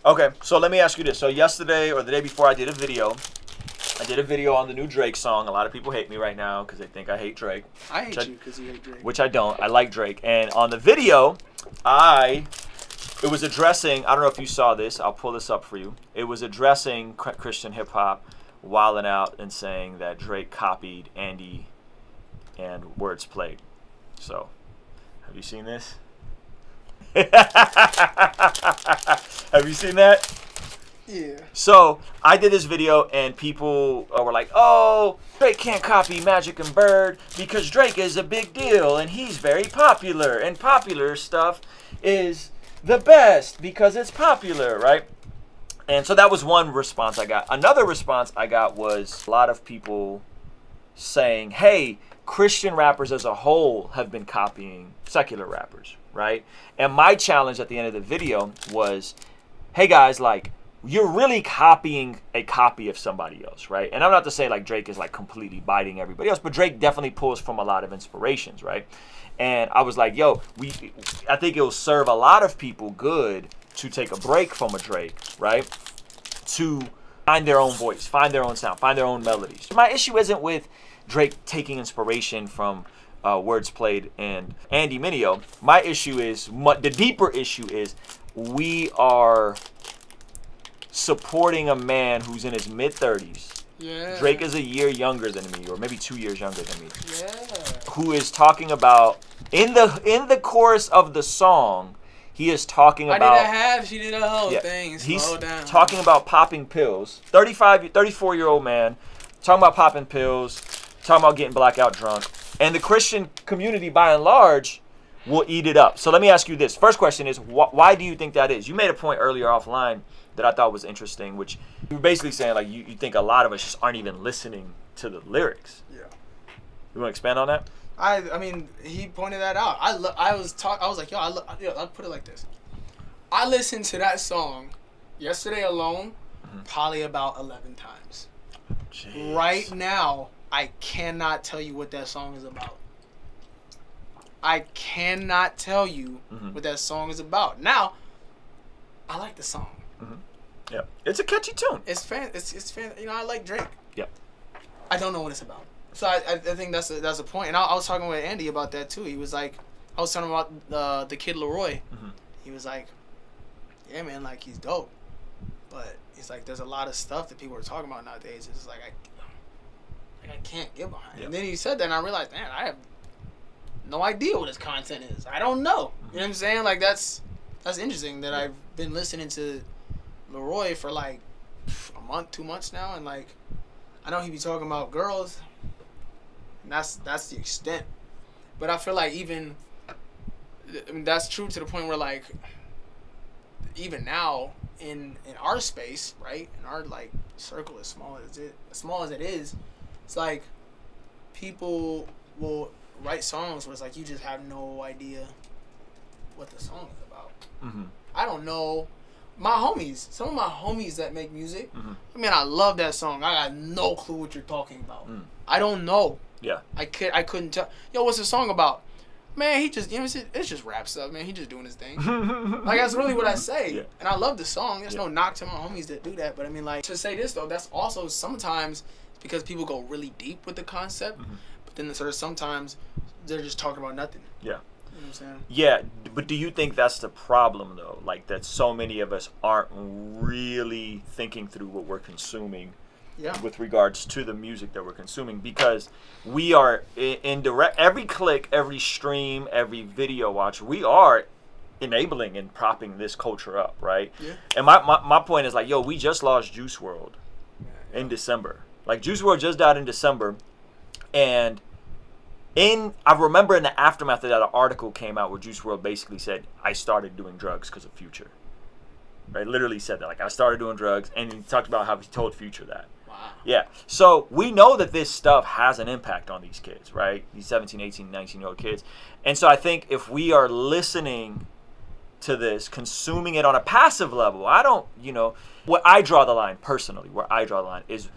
Okay, so let me ask you this. So yesterday or the day before, I did a video. On the new Drake song. A lot of people hate me right now because they think I hate Drake. I hate you because you hate Drake. Which I don't. I like Drake. And on the video, it was addressing, I don't know if you saw this. I'll pull this up for you. It was addressing Christian hip-hop, wilding out and saying that Drake copied Andy and Words Played. So, have you seen this? Have you seen that? Yeah. So I did this video and people were like, oh, Drake can't copy Magic and Bird because Drake is a big deal and he's very popular, and popular stuff is the best because it's popular, right? And so that was one response I got. Another response I got was a lot of people saying, hey, Christian rappers as a whole have been copying secular rappers, right? And my challenge at the end of the video was, hey guys, like, you're really copying a copy of somebody else, right? And I'm not to say like Drake is like completely biting everybody else, but Drake definitely pulls from a lot of inspirations, right? And I was like, yo, I think it'll serve a lot of people good to take a break from a Drake, right? To find their own voice, find their own sound, find their own melodies. My issue isn't with Drake taking inspiration from Words Played and Andy Mineo. My issue is, the deeper issue is, we are supporting a man who's in his mid-30s. Yeah. Drake is a year younger than me, or maybe 2 years younger than me. Yeah. Who is talking about, in the chorus of the song, he is talking about... I did a half, she did a whole thing. Slow down. He's talking about popping pills. 34-year-old man, talking about popping pills, talking about getting blackout drunk. And the Christian community, by and large, will eat it up. So let me ask you this. First question is, why do you think that is? You made a point earlier offline that I thought was interesting, which you were basically saying like you think a lot of us just aren't even listening to the lyrics. Yeah. You want to expand on that? I mean, he pointed that out. I was like, yo, I'll put it like this. I listened to that song yesterday alone probably about 11 times. Jeez. Right now, I cannot tell you what that song is about. I cannot tell you what that song is about. Now, I like the song. Yeah, it's a catchy tune. It's fan. You know, I like Drake. Yep. I don't know what it's about. So I think that's a point. And I was talking with Andy about that too. He was like, I was talking about the kid Leroy. He was like, yeah, man, like he's dope, but he's like, there's a lot of stuff that people are talking about nowadays. It's like I can't get behind. Yep. And then he said that, and I realized, man, I have no idea what his content is. I don't know. You know what I'm saying? Like that's interesting that I've been listening to Leroy for like a month, 2 months now, and like I know he be talking about girls, and that's the extent. But I feel like even that's true to the point where like even now in our space, right, in our like circle, as small as it is, it's like people will write songs where it's like you just have no idea what the song is about. I don't know. Some of my homies that make music, I mean, I love that song. I got no clue what you're talking about. I don't know. Yeah. I couldn't tell. Yo, what's the song about? Man, he just, you know, it's just rap stuff, man. He just doing his thing. Like, that's really what I say. Yeah. And I love the song. There's no knock to my homies that do that. But I mean, like, to say this, though, that's also sometimes because people go really deep with the concept. But then there's sometimes they're just talking about nothing. Yeah. You know what I'm saying? Yeah, but do you think that's the problem, though? Like, that so many of us aren't really thinking through what we're consuming with regards to the music that we're consuming? Because we are in direct, every click, every stream, every video watch, we are enabling and propping this culture up, right? Yeah. And my point is like, yo, we just lost Juice WRLD in December. Like, Juice WRLD just died in December, and I remember in the aftermath of that, an article came out where Juice WRLD basically said, I started doing drugs because of Future. Right? Literally said that. Like, I started doing drugs, and he talked about how he told Future that. Wow. Yeah. So we know that this stuff has an impact on these kids, right? These 17, 18, 19-year-old kids. And so I think if we are listening to this, consuming it on a passive level, I don't, what I draw the line personally, where I draw the line is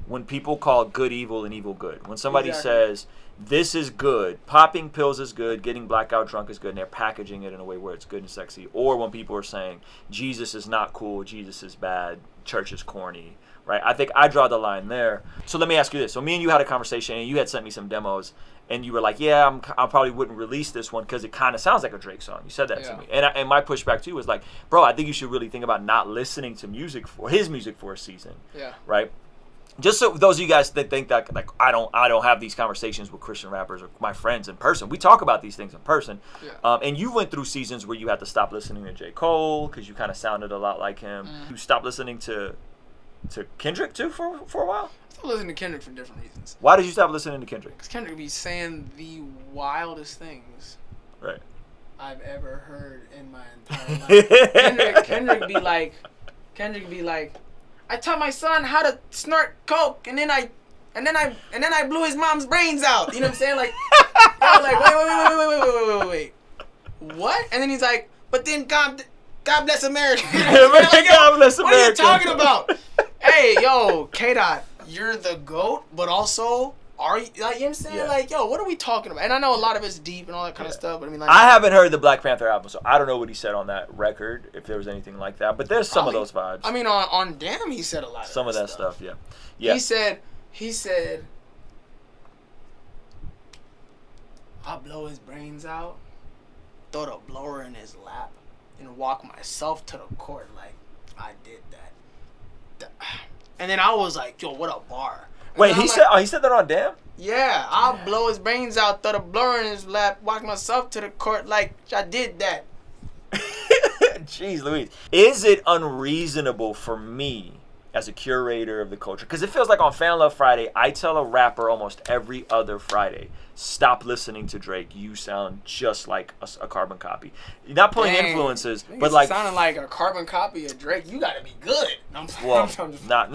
when people call good evil and evil good. When somebody Exactly. says this is good, popping pills is good, getting blackout drunk is good, and they're packaging it in a way where it's good and sexy. Or when people are saying Jesus is not cool, Jesus is bad, church is corny, right? I think I draw the line there. So let me ask you this. So me and you had a conversation, and you had sent me some demos, and you were like, yeah, I probably wouldn't release this one because it kind of sounds like a Drake song. You said that to me. And my pushback to you was like, bro, I think you should really think about not listening to his music for a season. Yeah. Right? Just so those of you guys that think that like I don't have these conversations with Christian rappers or my friends in person. We talk about these things in person. Yeah. And you went through seasons where you had to stop listening to J. Cole because you kind of sounded a lot like him. You stopped listening to Kendrick too for a while? I still listen to Kendrick for different reasons. Why did you stop listening to Kendrick? Because Kendrick be saying the wildest things Right. I've ever heard in my entire life. Kendrick be like, I taught my son how to snort coke, and then I blew his mom's brains out. You know what I'm saying? Like, I was like, wait. What? And then he's like, but then God bless America. God bless America. What are you talking about? Hey, yo, K-Dot, you're the GOAT, but also, are you, like, you know what I'm saying? Yeah. Like, yo, what are we talking about? And I know a lot of it's deep and all that kind of stuff, but I mean, like, I haven't heard the Black Panther album, so I don't know what he said on that record, if there was anything like that. But there's some of those vibes. I mean, on Damn, he said a lot of some of that stuff, yeah. Yeah. He said, I'll blow his brains out, throw the blower in his lap, and walk myself to the court like I did that. And then I was like, yo, what a bar. And Wait, he said that on Damn? Yeah, I'll blow his brains out, throw the blower in his lap, walk myself to the court like I did that. Jeez Louise. Is it unreasonable for me as a curator of the culture? Because it feels like on Fan Love Friday, I tell a rapper almost every other Friday, stop listening to Drake. You sound just like a carbon copy. You're not pulling influences, but like sounding like a carbon copy of Drake. You gotta be good. Well, not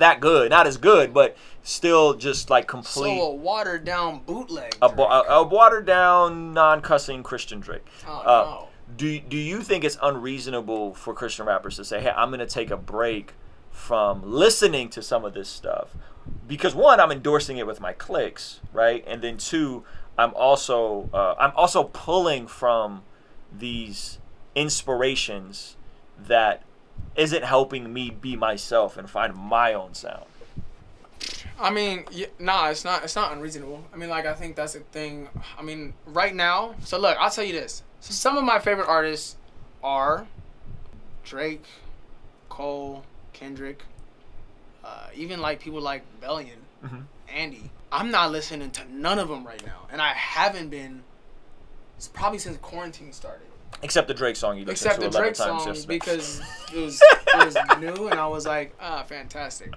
that good, not as good, but still just like complete. So a watered down bootleg. A watered down, non-cussing Christian Drake. Oh no. Do you think it's unreasonable for Christian rappers to say, hey, I'm gonna take a break from listening to some of this stuff? Because one, I'm endorsing it with my clicks, right? And then two, I'm also pulling from these inspirations that isn't helping me be myself and find my own sound. I mean, nah, it's not unreasonable. I mean, like, I think that's the thing. I mean, right now, so look, I'll tell you this. So some of my favorite artists are Drake, Cole, Kendrick, even like people like Bellion, Andy. I'm not listening to none of them right now, and I haven't been. It's probably since quarantine started. Except the Drake song you listened to 11 times yesterday. Because it was new, and I was like, fantastic.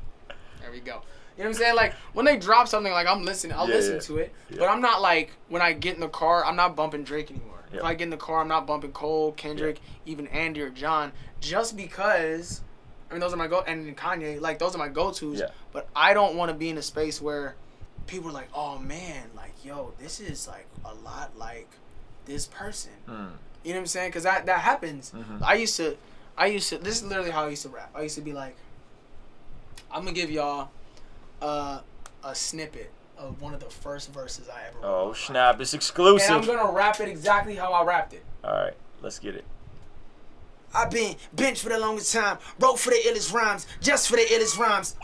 There we go. You know what I'm saying? Like, when they drop something, like, I'm listening. I'll listen to it. Yeah. But I'm not, like, when I get in the car, I'm not bumping Drake anymore. Yeah. If I get in the car, I'm not bumping Cole, Kendrick, even Andy or John, just because, I mean, those are my and Kanye, like, those are my go-tos. Yeah. But I don't want to be in a space where people are like, oh, man, like, yo, this is, like, a lot like this person. You know what I'm saying? Because that happens. I used to, this is literally how I used to rap. I used to be like, I'm going to give y'all a snippet of one of the first verses I ever wrote. Oh, snap. It's exclusive. And I'm going to rap it exactly how I rapped it. All right. Let's get it. I've been benched for the longest time, wrote for the illest rhymes, just for the illest rhymes.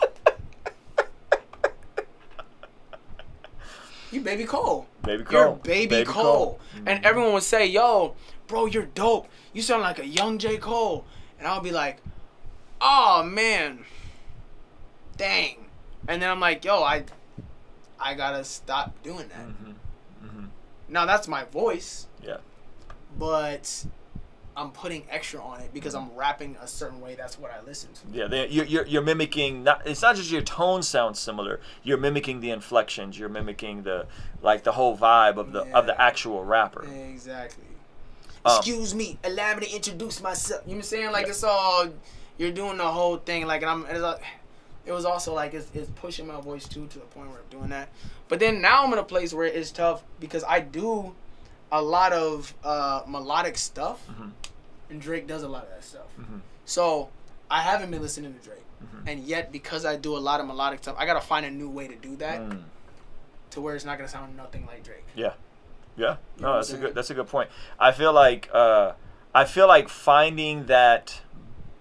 You Baby Cole. Baby Cole. You're Baby Cole. And everyone would say, yo, bro, you're dope. You sound like a young J. Cole. And I would be like, oh, man. Dang. And then I'm like, yo, I gotta stop doing that. Now that's my voice. Yeah. But I'm putting extra on it because I'm rapping a certain way. That's what I listen to. Yeah, you're mimicking. It's not just your tone sounds similar. You're mimicking the inflections. You're mimicking the whole vibe of the actual rapper. Exactly. Excuse me, allow me to introduce myself. You know what I'm saying? Like it's all you're doing the whole thing. Like it was also like it's pushing my voice too to the point where I'm doing that. But then now I'm in a place where it's tough because I do a lot of melodic stuff, and Drake does a lot of that stuff. So I haven't been listening to Drake, and yet because I do a lot of melodic stuff, I gotta find a new way to do that, to where it's not gonna sound nothing like Drake. Yeah. No, that's a good point. I feel like finding that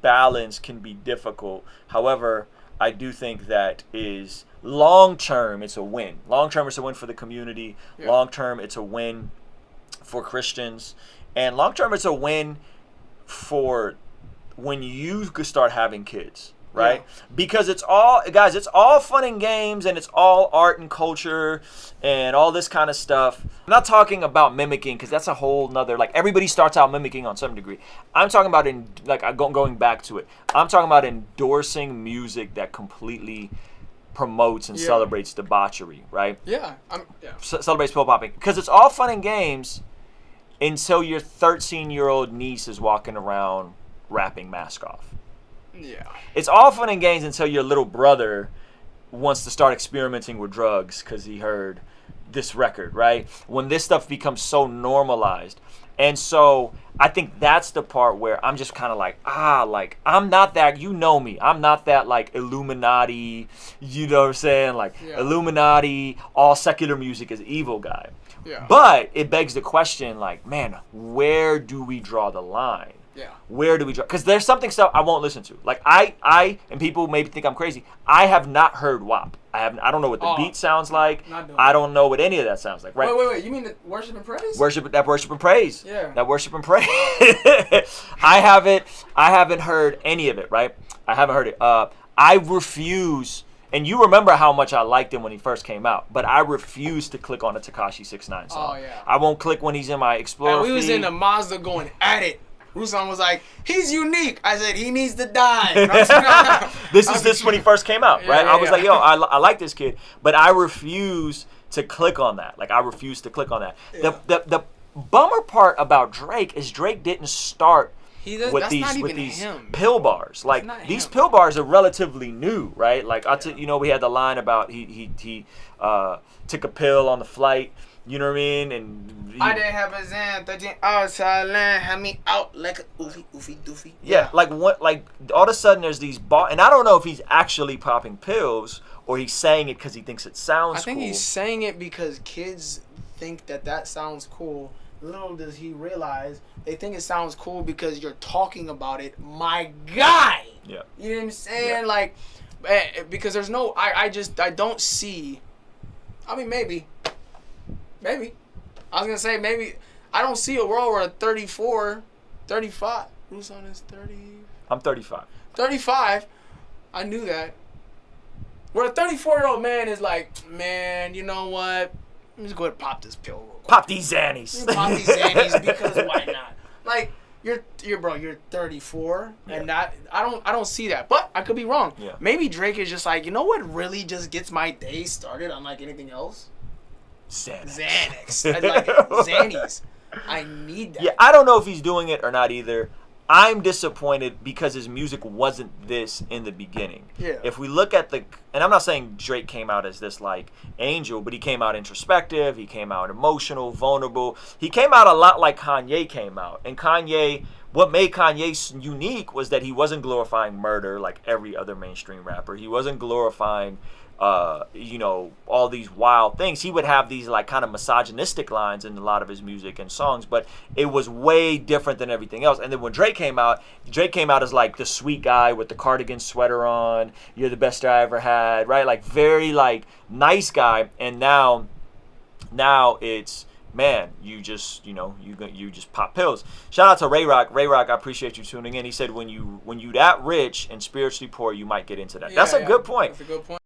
balance can be difficult. However, I do think that is long term it's a win. Long term it's a win for the community. Yeah. Long term it's a win for Christians, and long term it's a win for when you could start having kids, right? Yeah. Because it's all fun and games, and it's all art and culture and all this kind of stuff. I'm not talking about mimicking, because that's a whole nother, like, everybody starts out mimicking on some degree. I'm talking about going back to it. I'm talking about endorsing music that completely promotes and celebrates debauchery, right? Yeah. Celebrates pill popping, because it's all fun and games until your 13-year-old niece is walking around rapping Mask Off. Yeah. It's all fun and games until your little brother wants to start experimenting with drugs because he heard this record, right? When this stuff becomes so normalized. And so I think that's the part where I'm just kind of like, I'm not that, you know me. I'm not that, like, Illuminati, you know what I'm saying? Like, Illuminati, all secular music is evil guy. Yeah. But it begs the question, like, man, where do we draw the line? Yeah. Where do we draw? Because there's something stuff I won't listen to. Like, I and people maybe think I'm crazy. I have not heard WAP. I don't know what the beat sounds like. I don't know what any of that sounds like. Right? Wait. You mean the worship and praise? Worship and praise. Yeah. That worship and praise. I haven't heard any of it. Right. I haven't heard it. I refuse. And you remember how much I liked him when he first came out, but I refuse to click on a Tekashi 6ix9ine song. Oh yeah. I won't click when he's in my Explorer and we was in the Mazda going at it. Ruslan was like, he's unique. I said, he needs to die. This is when he first came out, right? I was like, yo, I like this kid, but I refuse to click on that. Like, I refuse to click on that. Yeah. The bummer part about Drake is Drake didn't start with these pill bars. Like, these pill bars are relatively new, right? Like, we had the line about he took a pill on the flight. You know what I mean? And I didn't have a Zan, 13 outside land, had me out like a oofy doofy. Yeah, like all of a sudden there's these and I don't know if he's actually popping pills or he's saying it because he thinks it sounds cool. I think he's saying it because kids think that sounds cool. Little does he realize they think it sounds cool because you're talking about it, my guy. Yeah. You know what I'm saying? Yeah. Like, because there's no, I don't see, I mean, maybe. I was going to say maybe. I don't see a world where a 34, 35. Ruslan is 30. I'm 35. 35. I knew that. Where a 34-year-old man is like, man, you know what? Let me just go ahead and pop this pill real quick. Pop these Xannies. Pop these Xannies because why not? Like, you're 34, and I don't see that. But I could be wrong. Yeah. Maybe Drake is just like, you know what really just gets my day started unlike anything else? Xanax. Like Xannies. I need that. Yeah, I don't know if he's doing it or not either. I'm disappointed because his music wasn't this in the beginning. Yeah. If we look at and I'm not saying Drake came out as this like angel, but he came out introspective, he came out emotional, vulnerable. He came out a lot like Kanye came out. And what made Kanye unique was that he wasn't glorifying murder like every other mainstream rapper. He wasn't glorifying all these wild things. He would have these like kind of misogynistic lines in a lot of his music and songs, but it was way different than everything else. And then when Drake came out as like the sweet guy with the cardigan sweater on. You're the best I ever had, right? Like very like nice guy. And now it's, man, you just pop pills. Shout out to Ray Rock. Ray Rock, I appreciate you tuning in. He said when you that rich and spiritually poor, you might get into that. That's a good point. That's a good point.